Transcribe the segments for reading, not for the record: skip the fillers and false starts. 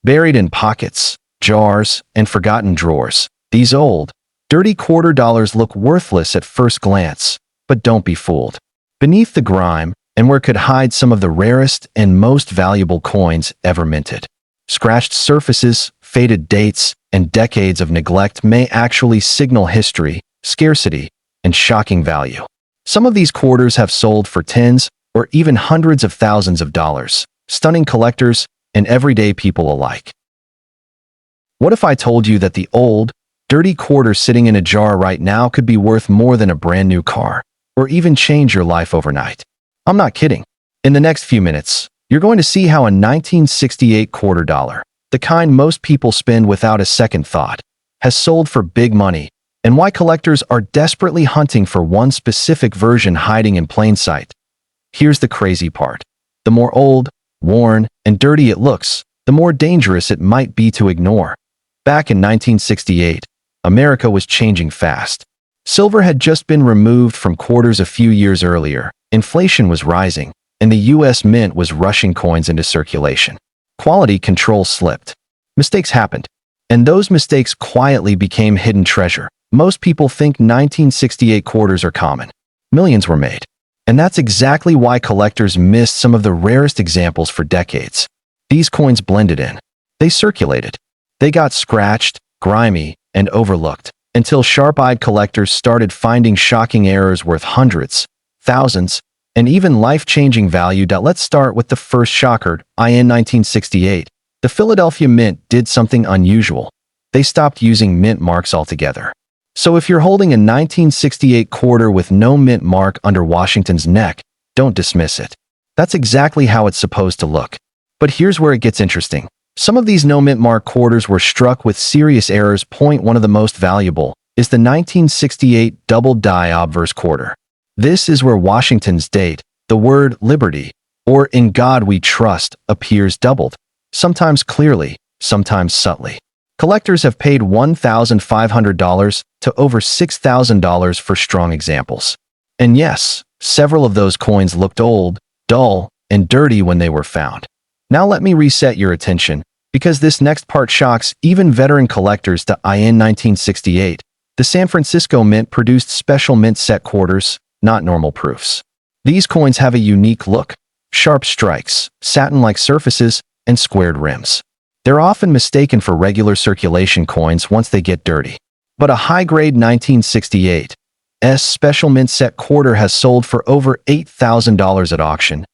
Buried in pockets, jars, and forgotten drawers, these old, dirty quarter dollars look worthless at first glance, but don't be fooled. Beneath the grime, and where could hide some of the rarest and most valuable coins ever minted. Scratched surfaces, faded dates, and decades of neglect may actually signal history, scarcity, and shocking value. Some of these quarters have sold for tens or even hundreds of thousands of dollars, stunning collectors and everyday people alike. What if I told you that the old, dirty quarter sitting in a jar right now could be worth more than a brand new car, or even change your life overnight? I'm not kidding. In the next few minutes, you're going to see how a 1968 quarter dollar, the kind most people spend without a second thought, has sold for big money, and why collectors are desperately hunting for one specific version hiding in plain sight. Here's the crazy part. The more old, worn, and dirty it looks, the more dangerous it might be to ignore. Back in 1968, America was changing fast. Silver had just been removed from quarters a few years earlier, inflation was rising, and the U.S. Mint was rushing coins into circulation. Quality control slipped. Mistakes happened, and those mistakes quietly became hidden treasure. Most people think 1968 quarters are common. Millions were made. And that's exactly why collectors missed some of the rarest examples for decades. These coins blended in. They circulated. They got scratched, grimy, and overlooked, until sharp-eyed collectors started finding shocking errors worth hundreds, thousands, and even life-changing value. Let's start with the first shocker. In 1968, the Philadelphia Mint did something unusual. They stopped using mint marks altogether. So if you're holding a 1968 quarter with no mint mark under Washington's neck, don't dismiss it. That's exactly how it's supposed to look. But here's where it gets interesting. Some of these no mint mark quarters were struck with serious errors. One of the most valuable is the 1968 double die obverse quarter. This is where Washington's date, the word liberty, or in God we trust, appears doubled, sometimes clearly, sometimes subtly. Collectors have paid $1,500 to over $6,000 for strong examples. And yes, several of those coins looked old, dull, and dirty when they were found. Now let me reset your attention, because this next part shocks even veteran collectors. In 1968, the San Francisco Mint produced special mint set quarters, not normal proofs. These coins have a unique look, sharp strikes, satin-like surfaces, and squared rims. They're often mistaken for regular circulation coins once they get dirty. But a high-grade 1968 special mint set quarter has sold for over $8,000 at auction.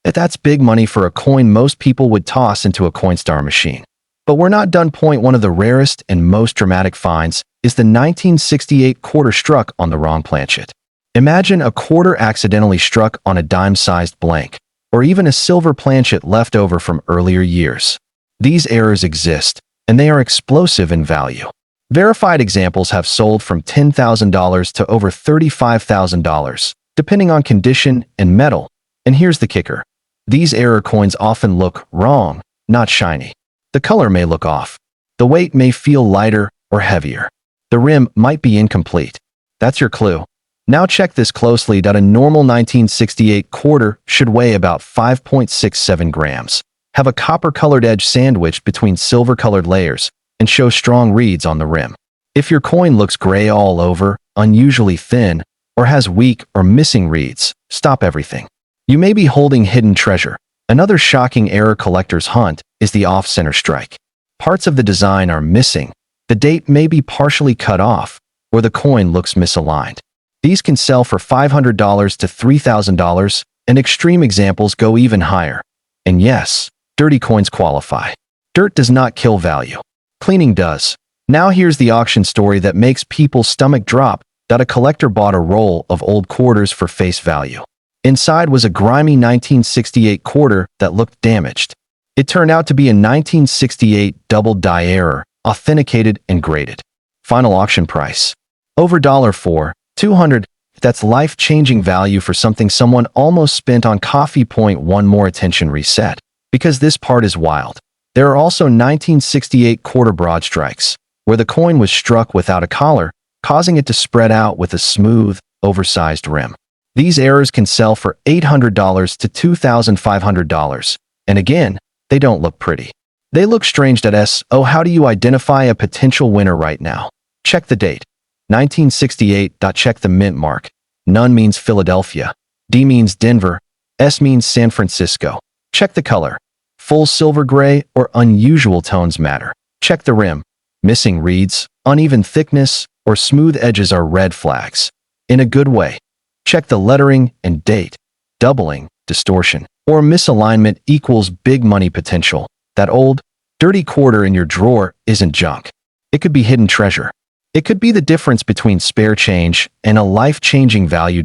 That's big money for a coin most people would toss into a Coinstar machine. But we're not done. One of the rarest and most dramatic finds is the 1968 quarter struck on the wrong planchet. Imagine a quarter accidentally struck on a dime-sized blank, or even a silver planchet left over from earlier years. These errors exist, and they are explosive in value. Verified examples have sold from $10,000 to over $35,000, depending on condition and metal. And here's the kicker. These error coins often look wrong, not shiny. The color may look off. The weight may feel lighter or heavier. The rim might be incomplete. That's your clue. Now check this closely. A normal 1968 quarter should weigh about 5.67 grams. Have a copper-colored edge sandwiched between silver-colored layers, and show strong reeds on the rim. If your coin looks gray all over, unusually thin, or has weak or missing reeds, stop everything. You may be holding hidden treasure. Another shocking error collectors hunt is the off-center strike. Parts of the design are missing, the date may be partially cut off, or the coin looks misaligned. These can sell for $500 to $3,000, and extreme examples go even higher. And yes, dirty coins qualify. Dirt does not kill value. Cleaning does. Now here's the auction story that makes people's stomach drop. A collector bought a roll of old quarters for face value. Inside was a grimy 1968 quarter that looked damaged. It turned out to be a 1968 double die error, authenticated and graded. Final auction price. Over $4,200. That's life-changing value for something someone almost spent on coffee. One more attention reset. Because this part is wild. There are also 1968 quarter broad strikes, where the coin was struck without a collar, causing it to spread out with a smooth, oversized rim. These errors can sell for $800 to $2,500, and again, they don't look pretty. They look strange at S. Oh, how do you identify a potential winner right now? Check the date. 1968. Check the mint mark. None means Philadelphia. D means Denver. S means San Francisco. Check the color. Full silver gray or unusual tones matter. Check the rim. Missing reeds, uneven thickness, or smooth edges are red flags. In a good way. Check the lettering and date. Doubling, distortion, or misalignment equals big money potential. That old, dirty quarter in your drawer isn't junk. It could be hidden treasure. It could be the difference between spare change and a life-changing value.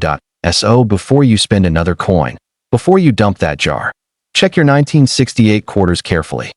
So before you spend another coin, before you dump that jar, check your 1968 quarters carefully.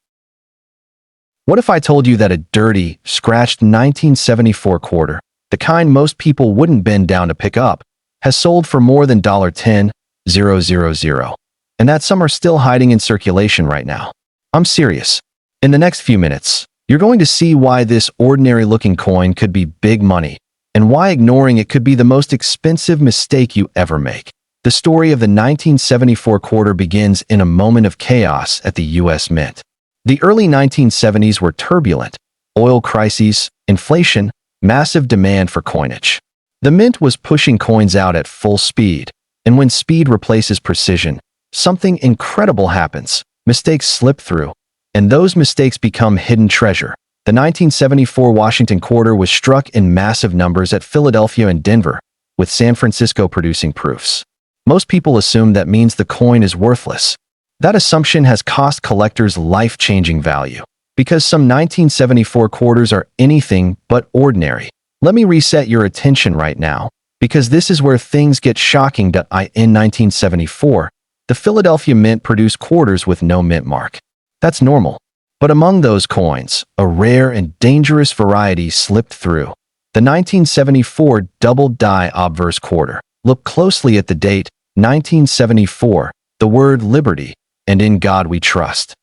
What if I told you that a dirty, scratched 1974 quarter, the kind most people wouldn't bend down to pick up, has sold for more than $10,000, and that some are still hiding in circulation right now? I'm serious. In the next few minutes, you're going to see why this ordinary-looking coin could be big money, and why ignoring it could be the most expensive mistake you ever make. The story of the 1974 quarter begins in a moment of chaos at the U.S. Mint. The early 1970s were turbulent. Oil crises, inflation, massive demand for coinage. The Mint was pushing coins out at full speed, and when speed replaces precision, something incredible happens. Mistakes slip through, and those mistakes become hidden treasure. The 1974 Washington quarter was struck in massive numbers at Philadelphia and Denver, with San Francisco producing proofs. Most people assume that means the coin is worthless. That assumption has cost collectors life-changing value, because some 1974 quarters are anything but ordinary. Let me reset your attention right now, because this is where things get shocking. In 1974, the Philadelphia Mint produced quarters with no mint mark. That's normal. But among those coins, a rare and dangerous variety slipped through. The 1974 double-die obverse quarter. Look closely at the date, 1974, the word liberty, and in God we trust.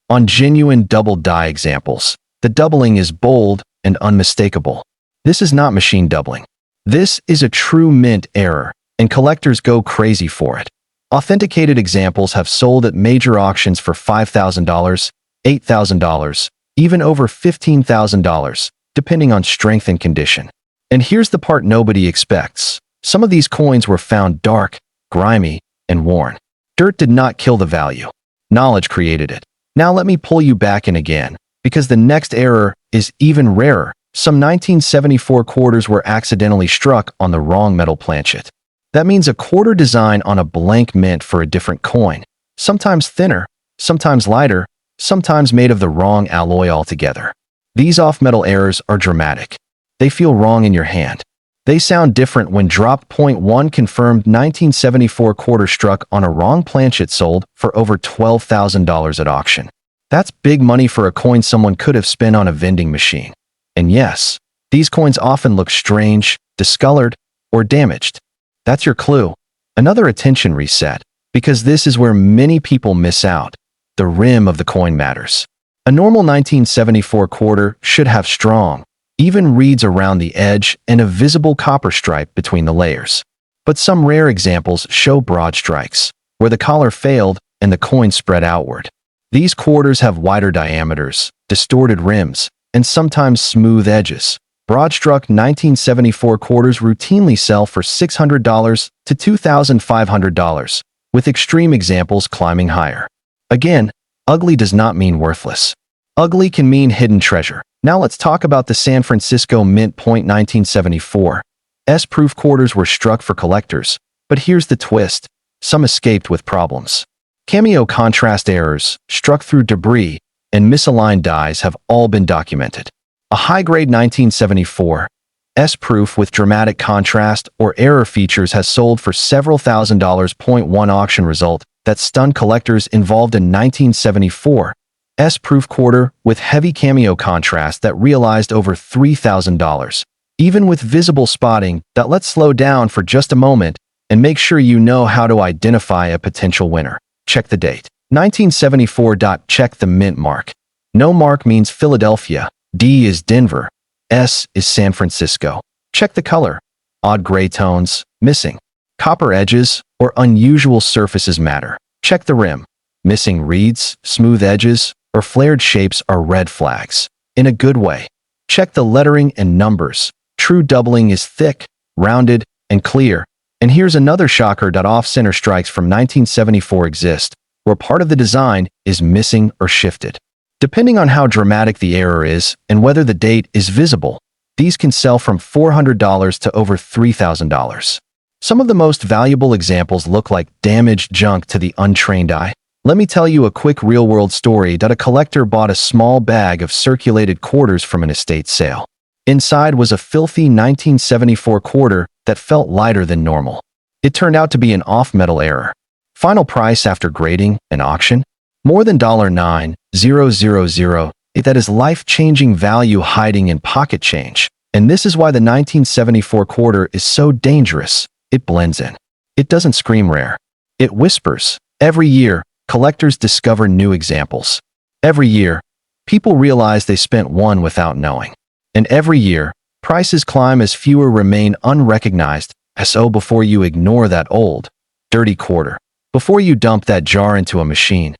On genuine double-die examples, the doubling is bold and unmistakable. This is not machine doubling. This is a true mint error, and collectors go crazy for it. Authenticated examples have sold at major auctions for $5,000, $8,000, even over $15,000, depending on strength and condition. And here's the part nobody expects. Some of these coins were found dark, grimy, and worn. Dirt did not kill the value. Knowledge created it. Now let me pull you back in again, because the next error is even rarer. Some 1974 quarters were accidentally struck on the wrong metal planchet. That means a quarter design on a blank mint for a different coin, sometimes thinner, sometimes lighter, sometimes made of the wrong alloy altogether. These off-metal errors are dramatic. They feel wrong in your hand. They sound different when dropped. Point 1 confirmed 1974 quarter struck on a wrong planchet sold for over $12,000 at auction. That's big money for a coin someone could have spent on a vending machine. And yes, these coins often look strange, discolored, or damaged. That's your clue. Another attention reset, because this is where many people miss out. The rim of the coin matters. A normal 1974 quarter should have strong, even reeds around the edge and a visible copper stripe between the layers. But some rare examples show broad strikes, where the collar failed and the coin spread outward. These quarters have wider diameters, distorted rims, and sometimes smooth edges. Broad-struck 1974 quarters routinely sell for $600 to $2,500, with extreme examples climbing higher. Again, ugly does not mean worthless. Ugly can mean hidden treasure. Now let's talk about the San Francisco Mint. 1974. S-proof quarters were struck for collectors, but here's the twist. Some escaped with problems. Cameo contrast errors, struck through debris, and misaligned dies have all been documented. A high-grade 1974 S-proof with dramatic contrast or error features has sold for several $1,000s. One auction result that stunned collectors involved in 1974 S-proof quarter with heavy cameo contrast that realized over $3,000. Even with visible spotting, let's slow down for just a moment and make sure you know how to identify a potential winner. Check the date. 1974. Check the mint mark. No mark means Philadelphia. D is Denver. S is San Francisco. Check the color. Odd gray tones, missing. Copper edges or unusual surfaces matter. Check the rim. Missing reeds, smooth edges, or flared shapes are red flags. In a good way. Check the lettering and numbers. True doubling is thick, rounded, and clear. And here's another shocker: off-center strikes from 1974 exist, where part of the design is missing or shifted. Depending on how dramatic the error is and whether the date is visible, these can sell from $400 to over $3,000. Some of the most valuable examples look like damaged junk to the untrained eye. Let me tell you a quick real-world story. A collector bought a small bag of circulated quarters from an estate sale. Inside was a filthy 1974 quarter that felt lighter than normal. It turned out to be an off-metal error. Final price after grading and auction? More than $9,000. That is life-changing value hiding in pocket change. And this is why the 1974 quarter is so dangerous. It blends in. It doesn't scream rare. It whispers. Every year, collectors discover new examples. Every year, people realize they spent one without knowing. And every year, prices climb as fewer remain unrecognized. So before you ignore that old, dirty quarter, before you dump that jar into a machine,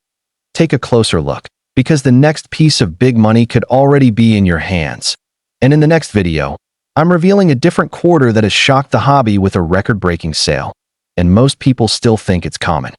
take a closer look, because the next piece of big money could already be in your hands. And in the next video, I'm revealing a different quarter that has shocked the hobby with a record-breaking sale, and most people still think it's common.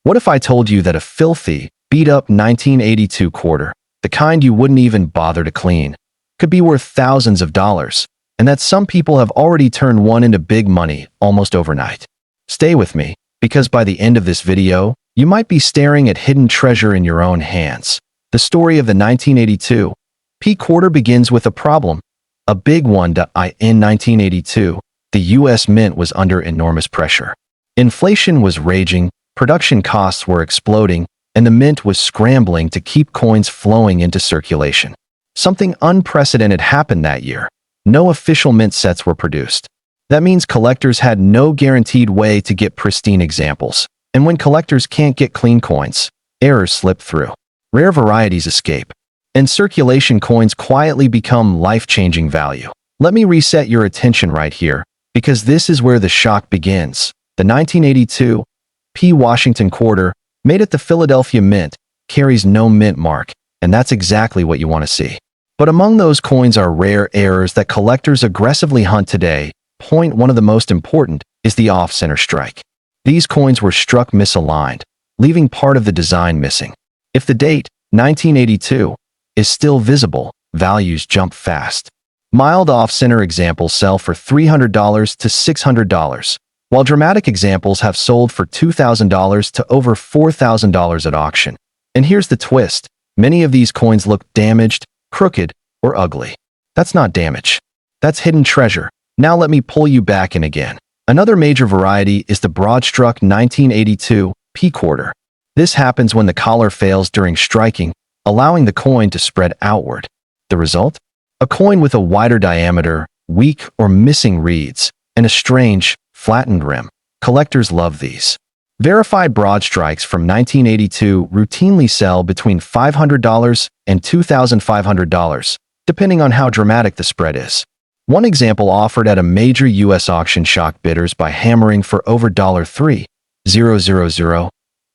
What if I told you that a filthy, beat-up 1982 quarter, the kind you wouldn't even bother to clean, could be worth thousands of dollars, and that some people have already turned one into big money almost overnight? Stay with me, because by the end of this video, you might be staring at hidden treasure in your own hands. The story of the 1982 P quarter begins with a problem. A big one. In 1982, the U.S. Mint was under enormous pressure. Inflation was raging, production costs were exploding, and the mint was scrambling to keep coins flowing into circulation. Something unprecedented happened that year. No official mint sets were produced. That means collectors had no guaranteed way to get pristine examples. And when collectors can't get clean coins, errors slip through. Rare varieties escape. And circulation coins quietly become life-changing value. Let me reset your attention right here, because this is where the shock begins. The 1982 P. Washington quarter, made at the Philadelphia Mint, carries no mint mark, and that's exactly what you want to see. But among those coins are rare errors that collectors aggressively hunt today. Point one of the most important is the off-center strike. These coins were struck misaligned, leaving part of the design missing. If the date, 1982, is still visible, values jump fast. Mild off-center examples sell for $300 to $600, while dramatic examples have sold for $2,000 to over $4,000 at auction. And here's the twist. Many of these coins look damaged, crooked, or ugly. That's not damage. That's hidden treasure. Now let me pull you back in again. Another major variety is the broad-struck 1982 P quarter. This happens when the collar fails during striking, allowing the coin to spread outward. The result? A coin with a wider diameter, weak or missing reeds, and a strange, flattened rim. Collectors love these. Verified broad strikes from 1982 routinely sell between $500 and $2,500, depending on how dramatic the spread is. One example offered at a major U.S. auction shocked bidders by hammering for over $3,000.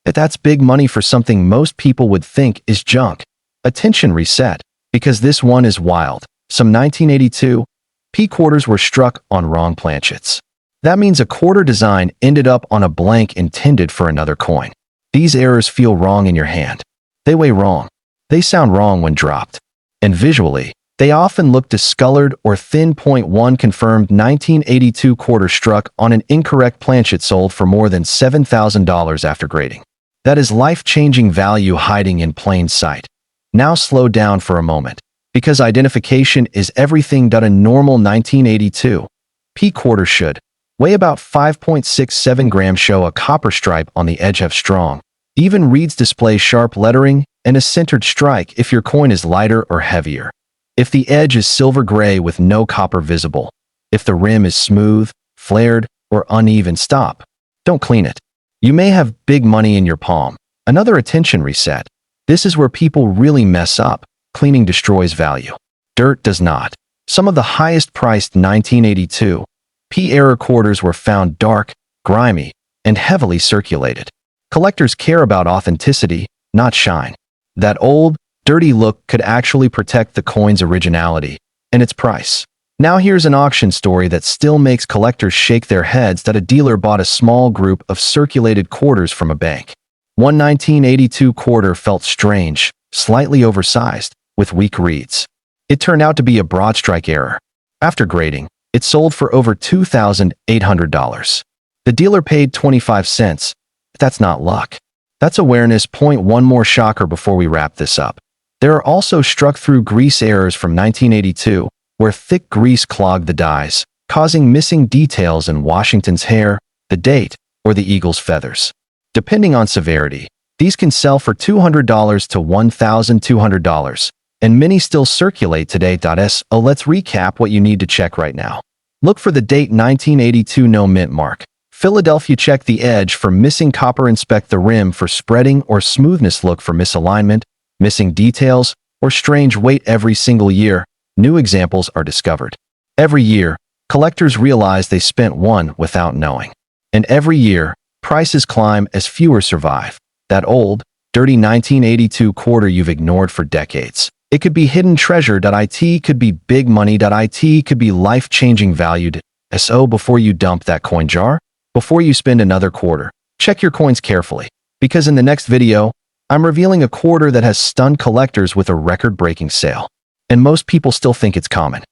That's big money for something most people would think is junk. Attention reset, because this one is wild. Some 1982 P quarters were struck on wrong planchets. That means a quarter design ended up on a blank intended for another coin. These errors feel wrong in your hand. They weigh wrong. They sound wrong when dropped. And visually, they often look discolored or thin. Point one confirmed 1982 quarter struck on an incorrect planchet sold for more than $7,000 after grading. That is life-changing value hiding in plain sight. Now slow down for a moment, because identification is everything. A normal 1982 P quarter should weigh about 5.67 grams, show a copper stripe on the edge, have strong, even reeds, display sharp lettering, and a centered strike if your coin is lighter or heavier. If the edge is silver gray with no copper visible, if the rim is smooth, flared, or uneven, stop. Don't clean it. You may have big money in your palm. Another attention reset. This is where people really mess up. Cleaning destroys value. Dirt does not. Some of the highest priced 1982 P error quarters were found dark, grimy, and heavily circulated. Collectors care about authenticity, not shine. That old, dirty look could actually protect the coin's originality and its price. Now here's an auction story that still makes collectors shake their heads that a dealer bought a small group of circulated quarters from a bank. One 1982 quarter felt strange, slightly oversized, with weak reeds. It turned out to be a broad strike error. After grading, it sold for over $2,800. The dealer paid 25 cents. That's not luck. That's awareness. One more shocker before we wrap this up. There are also struck-through grease errors from 1982, where thick grease clogged the dies, causing missing details in Washington's hair, the date, or the eagle's feathers. Depending on severity, these can sell for $200 to $1,200, and many still circulate today. So let's recap what you need to check right now. Look for the date 1982 no mint mark. Philadelphia. Check the edge for missing copper. Inspect the rim for spreading or smoothness. Look for misalignment, missing details, or strange weight. Every single year, new examples are discovered. Every year, collectors realize they spent one without knowing. And every year, prices climb as fewer survive. That old, dirty 1982 quarter you've ignored for decades. It could be hidden treasure. It could be big money. It could be life-changing value. So before you dump that coin jar, before you spend another quarter, check your coins carefully, because in the next video, I'm revealing a quarter that has stunned collectors with a record-breaking sale. And most people still think it's common.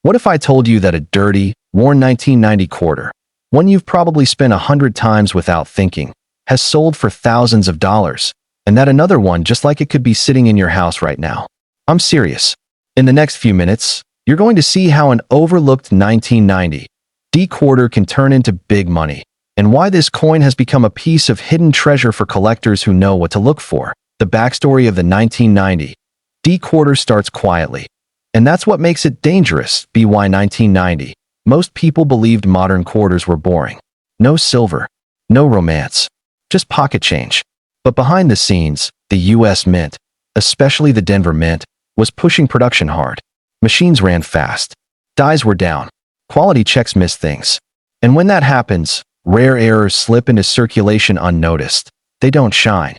What if I told you that a dirty, worn 1990 quarter, one you've probably spent 100 times without thinking, has sold for thousands of dollars, and that another one just like it could be sitting in your house right now? I'm serious. In the next few minutes, you're going to see how an overlooked 1990 D quarter can turn into big money, and why this coin has become a piece of hidden treasure for collectors who know what to look for. The backstory of the 1990 D quarter starts quietly, and that's what makes it dangerous. By 1990, most people believed modern quarters were boring. No silver, no romance, just pocket change. But behind the scenes, the U.S. Mint, especially the Denver Mint, was pushing production hard. Machines ran fast. Dies were down. Quality checks missed things. And when that happens, rare errors slip into circulation unnoticed. They don't shine.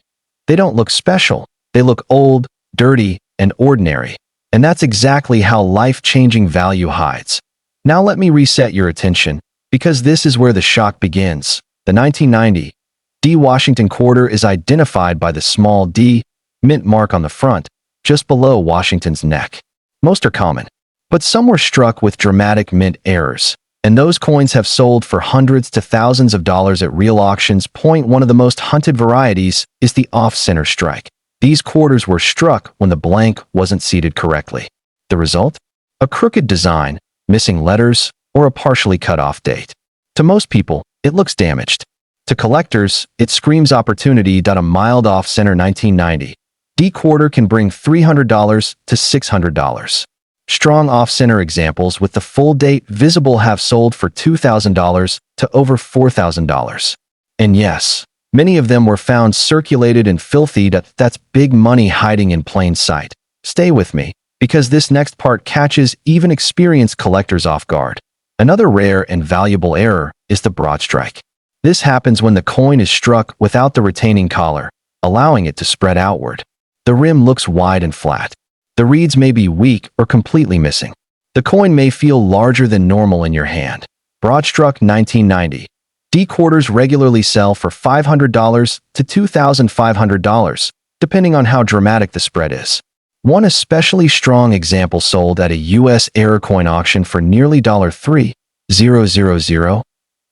They don't look special. They look old, dirty, and ordinary. And that's exactly how life-changing value hides. Now let me reset your attention, because this is where the shock begins. The 1990 D Washington quarter is identified by the small D mint mark on the front, just below Washington's neck. Most are common, but some were struck with dramatic mint errors, and those coins have sold for hundreds to thousands of dollars at real auctions. One of the most hunted varieties is the off-center strike. These quarters were struck when the blank wasn't seated correctly. The result? A crooked design, missing letters, or a partially cut off date. To most people, it looks damaged. To collectors, it screams opportunity. A mild off-center 1990 D quarter can bring $300 to $600. Strong off-center examples with the full date visible have sold for $2,000 to over $4,000. And yes, many of them were found circulated and filthy. That's big money hiding in plain sight. Stay with me, because this next part catches even experienced collectors off guard. Another rare and valuable error is the broad strike. This happens when the coin is struck without the retaining collar, allowing it to spread outward. The rim looks wide and flat. The reeds may be weak or completely missing. The coin may feel larger than normal in your hand. Broad struck 1990 D quarters regularly sell for $500 to $2,500, depending on how dramatic the spread is. One especially strong example sold at a U.S. error coin auction for nearly $3,000.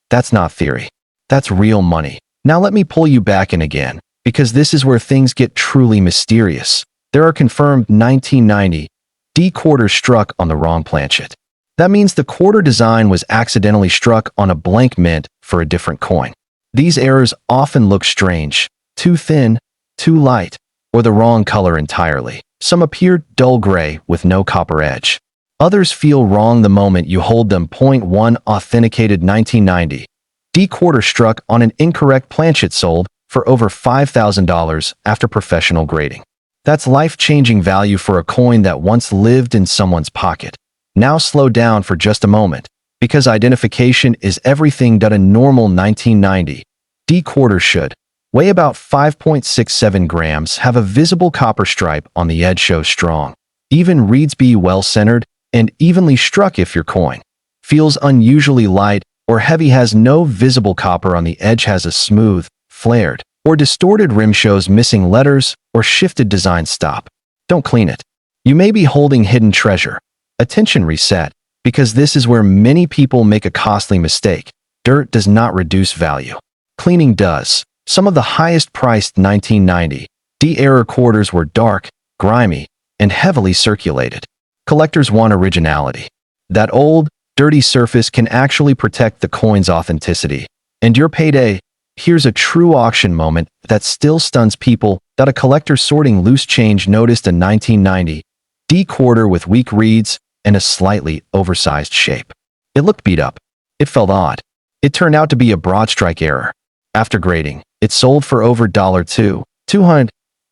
That's not theory. That's real money. Now let me pull you back in again, because this is where things get truly mysterious. There are confirmed 1990 D quarters struck on the wrong planchet. That means the quarter design was accidentally struck on a blank mint for a different coin. These errors often look strange, too thin, too light, or the wrong color entirely. Some appear dull gray with no copper edge. Others feel wrong the moment you hold them. 1 Authenticated 1990 D quarter struck on an incorrect planchet sold for over $5,000 after professional grading. That's life-changing value for a coin that once lived in someone's pocket. Now slow down for just a moment, because identification is everything. A normal 1990 D quarter should Weigh about 5.67 grams, have a visible copper stripe on the edge, shows strong. Even reads be well centered and evenly struck if your coin feels unusually light or heavy, has no visible copper on the edge, has a smooth, flared, or distorted rim, shows missing letters or shifted design. Stop. Don't clean it. You may be holding hidden treasure. Attention, reset, because this is where many people make a costly mistake. Dirt does not reduce value. Cleaning does. Some of the highest priced 1990 D-era quarters were dark, grimy, and heavily circulated. Collectors want originality. That old, dirty surface can actually protect the coin's authenticity. And your payday. Here's a true auction moment that still stuns people. A collector sorting loose change noticed a 1990 D quarter with weak reeds and a slightly oversized shape. It looked beat up. It felt odd. It turned out to be a broad strike error. After grading, it sold for over $200.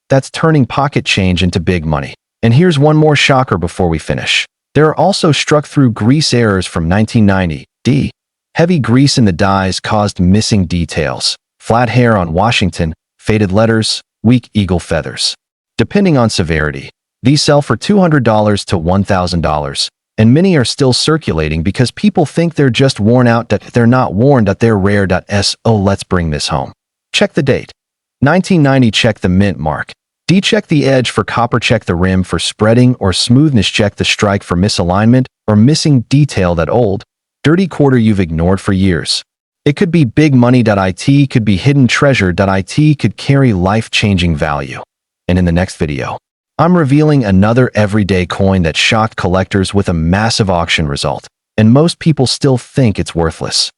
That's turning pocket change into big money. And here's one more shocker before we finish. There are also struck-through grease errors from 1990 D. Heavy grease in the dies caused missing details, flat hair on Washington, faded letters, weak eagle feathers. Depending on severity, these sell for $200 to $1,000, and many are still circulating because people think they're just worn out. They're not worn. They're rare. So let's bring this home. Check the date. 1990. Check the mint mark. D. Check the edge for copper. Check the rim for spreading or smoothness. Check the strike for misalignment or missing detail. That old, dirty quarter you've ignored for years. It could be big money. It could be hidden treasure. It could carry life-changing value. And in the next video, I'm revealing another everyday coin that shocked collectors with a massive auction result, and most people still think it's worthless.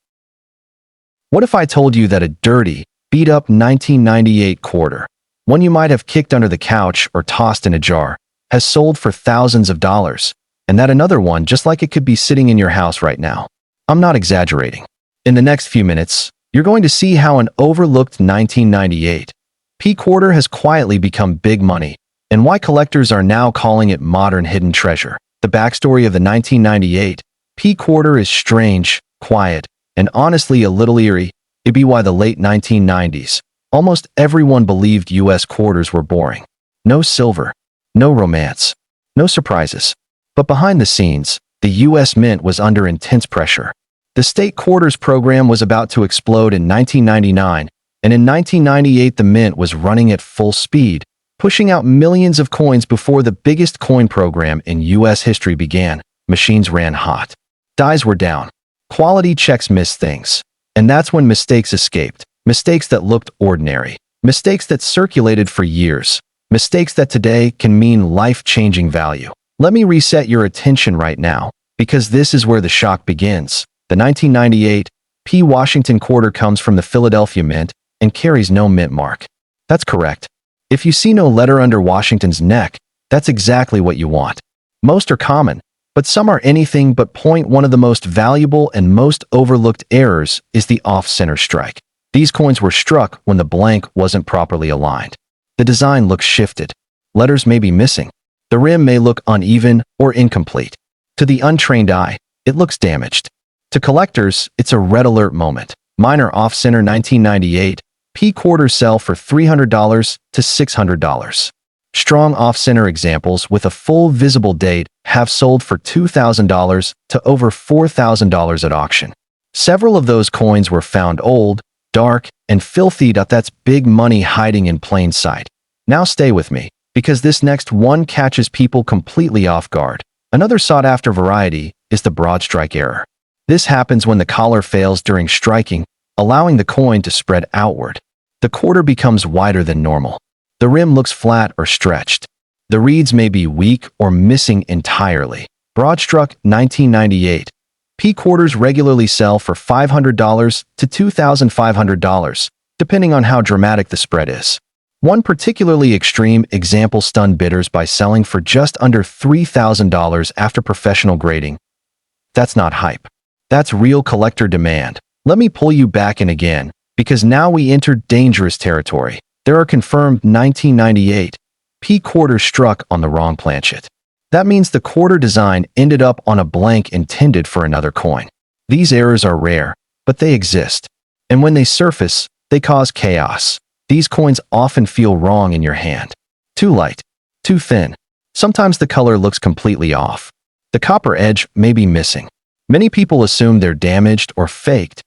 What if I told you that a dirty, beat-up 1998 quarter, one you might have kicked under the couch or tossed in a jar, has sold for thousands of dollars, and that another one just like it could be sitting in your house right now? I'm not exaggerating. In the next few minutes, you're going to see how an overlooked 1998 P quarter has quietly become big money, and why collectors are now calling it modern hidden treasure. The backstory of the 1998 P quarter is strange, quiet, and honestly a little eerie. It'd be why the late 1990s, almost everyone believed U.S. quarters were boring. No silver, no romance, no surprises. But behind the scenes, the U.S. Mint was under intense pressure. The state quarters program was about to explode in 1999, and in 1998 the Mint was running at full speed, pushing out millions of coins before the biggest coin program in U.S. history began. Machines ran hot. Dies were down. Quality checks missed things. And that's when mistakes escaped. Mistakes that looked ordinary. Mistakes that circulated for years. Mistakes that today can mean life-changing value. Let me reset your attention right now, because this is where the shock begins. The 1998 P Washington quarter comes from the Philadelphia Mint and carries no mint mark. That's correct. If you see no letter under Washington's neck, that's exactly what you want. Most are common, but some are anything but point. One of the most valuable and most overlooked errors is the off-center strike. These coins were struck when the blank wasn't properly aligned. The design looks shifted. Letters may be missing. The rim may look uneven or incomplete. To the untrained eye, it looks damaged. To collectors, it's a red alert moment. Minor off-center 1998 P quarters sell for $300 to $600. Strong off-center examples with a full visible date have sold for $2,000 to over $4,000 at auction. Several of those coins were found old, dark, and filthy. That's big money hiding in plain sight. Now stay with me, because this next one catches people completely off guard. Another sought-after variety is the broad strike error. This happens when the collar fails during striking, allowing the coin to spread outward. The quarter becomes wider than normal. The rim looks flat or stretched. The reeds may be weak or missing entirely. Broad struck 1998. P quarters regularly sell for $500 to $2,500, depending on how dramatic the spread is. One particularly extreme example stunned bidders by selling for just under $3,000 after professional grading. That's not hype. That's real collector demand. Let me pull you back in again, because now we enter dangerous territory. There are confirmed 1998 P quarters struck on the wrong planchet. That means the quarter design ended up on a blank intended for another coin. These errors are rare, but they exist. And when they surface, they cause chaos. These coins often feel wrong in your hand. Too light, too thin. Sometimes the color looks completely off. The copper edge may be missing. Many people assume they're damaged or faked.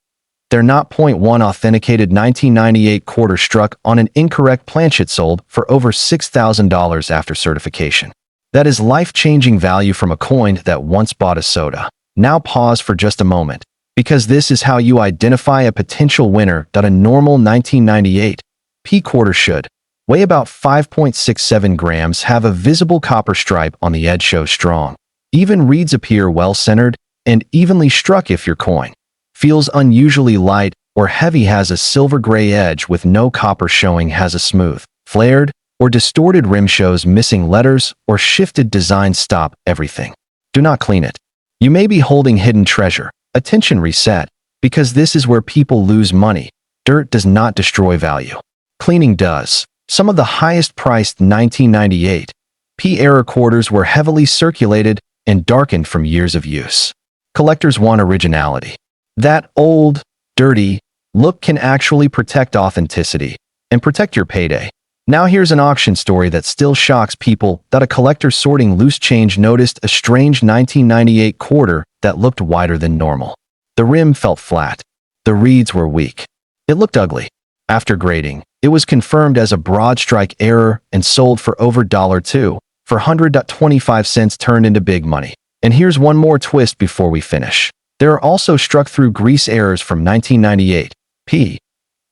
They're not. Point 1 authenticated 1998 quarter struck on an incorrect planchet sold for over $6,000 after certification. That is life-changing value from a coin that once bought a soda. Now pause for just a moment, because this is how you identify a potential winner. A normal 1998 P quarter should weigh about 5.67 grams, have a visible copper stripe on the edge, show strong. Even reeds appear well-centered and evenly struck. If your coin feels unusually light or heavy, has a silver-gray edge with no copper showing, has a smooth, flared, or distorted rim, shows missing letters or shifted design, stop everything. Do not clean it. You may be holding hidden treasure. Attention, reset, because this is where people lose money. Dirt does not destroy value. Cleaning does. Some of the highest-priced 1998 P error quarters were heavily circulated and darkened from years of use. Collectors want originality. That old, dirty look can actually protect authenticity and protect your payday. Now here's an auction story that still shocks people. A collector sorting loose change noticed a strange 1998 quarter that looked wider than normal. The rim felt flat. The reeds were weak. It looked ugly. After grading, it was confirmed as a broad strike error and sold for over $2 for 100.25 cents, turned into big money. And here's one more twist before we finish. There are also struck-through grease errors from 1998 P.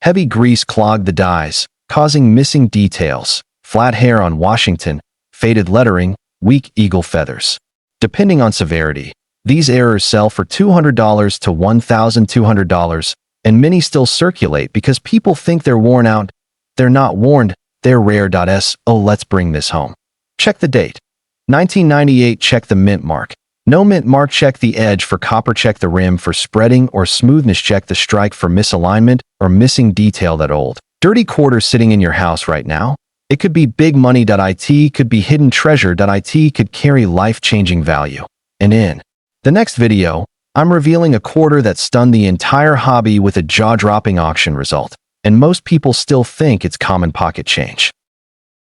Heavy grease clogged the dies, causing missing details, flat hair on Washington, faded lettering, weak eagle feathers. Depending on severity, these errors sell for $200 to $1,200, and many still circulate because people think they're worn out. They're not worn, they're rare. So let's bring this home. Check the date. 1998, check the mint mark. No mint mark, check the edge for copper, check the rim for spreading or smoothness, check the strike for misalignment or missing detail. That old, dirty quarter sitting in your house right now? It could be big money. It could be hidden treasure. It could carry life-changing value. And in the next video, I'm revealing a quarter that stunned the entire hobby with a jaw-dropping auction result, and most people still think it's common pocket change.